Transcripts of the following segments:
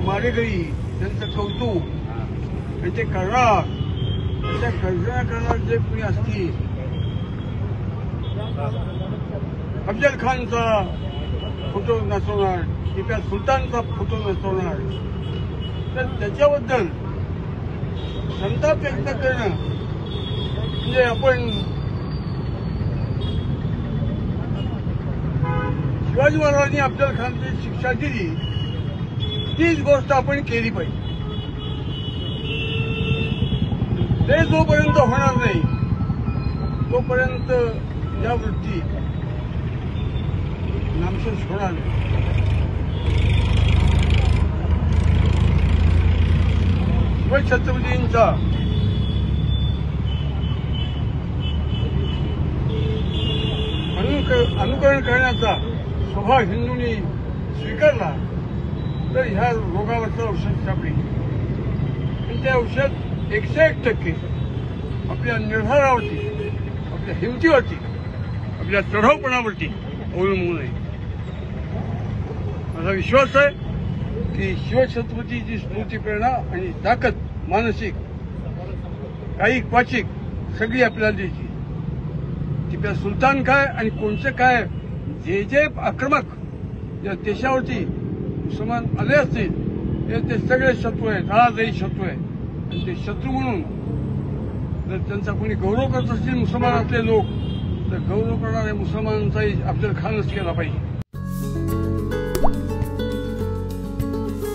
मारेकरी त्यांचं कौतुक, त्यांचे करणार, त्यांच्या गर्जना करणार जे कुणी असतील, अफजल खानचा फोटो नसवणार, टिप्या सुलतानचा फोटो नसवणार, तर त्याच्याबद्दल संताप व्यक्त करणं म्हणजे आपण शिवाजी महाराजांनी अफजल खानची शिक्षा दिली तीच गोष्ट आपण केली पाहिजे. ते जोपर्यंत होणार नाही तोपर्यंत या वृत्ती नामशेष होणार नाही. शिवाजी छत्रपतींचा अनुकरण करण्याचा स्वभाव हिंदूंनी स्वीकारला तर ह्या रोगावरचं औषध सापडेल. आणि ते औषध 101% आपल्या निर्धारावरती, आपल्या हिमतीवरती, आपल्या चढावपणावरती अवलंबून आहे. माझा विश्वास आहे की शिवछत्रपतीची स्मृती, प्रेरणा आणि ताकद मानसिक काही क्वाचिक सगळी आपल्याला द्यायची. टिप्या सुलतान काय आणि कोणचे काय जे आक्रमक या देशावरती मुसलमान आले असतील ते सगळे शत्रू आहेत, आजही शत्रू आहेत. आणि ते शत्रू म्हणून जर त्यांचा कोणी गौरव करत असतील मुसलमानातले लोक, तर गौरव करणाऱ्या मुसलमानांचाही अफजल खानच केला पाहिजे.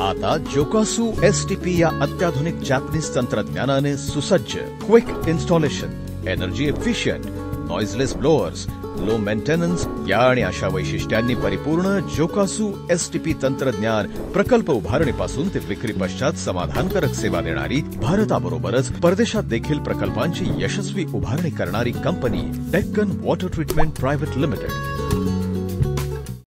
आता जोकासू STP या अत्याधुनिक जॅपनीज तंत्रज्ञानाने सुसज्ज, quick installation, energy efficient, noiseless blowers, low maintenance या आणि अशा वैशिष्ट्यांनी परिपूर्ण जोकासू STP तंत्रज्ञान प्रकल्प उभारणीपासून ते विक्री पश्चात समाधानकारक सेवा देणारी, भारताबरोबरच परदेशात देखील प्रकल्पांची यशस्वी उभारणी करणारी company Deccan water treatment private limited.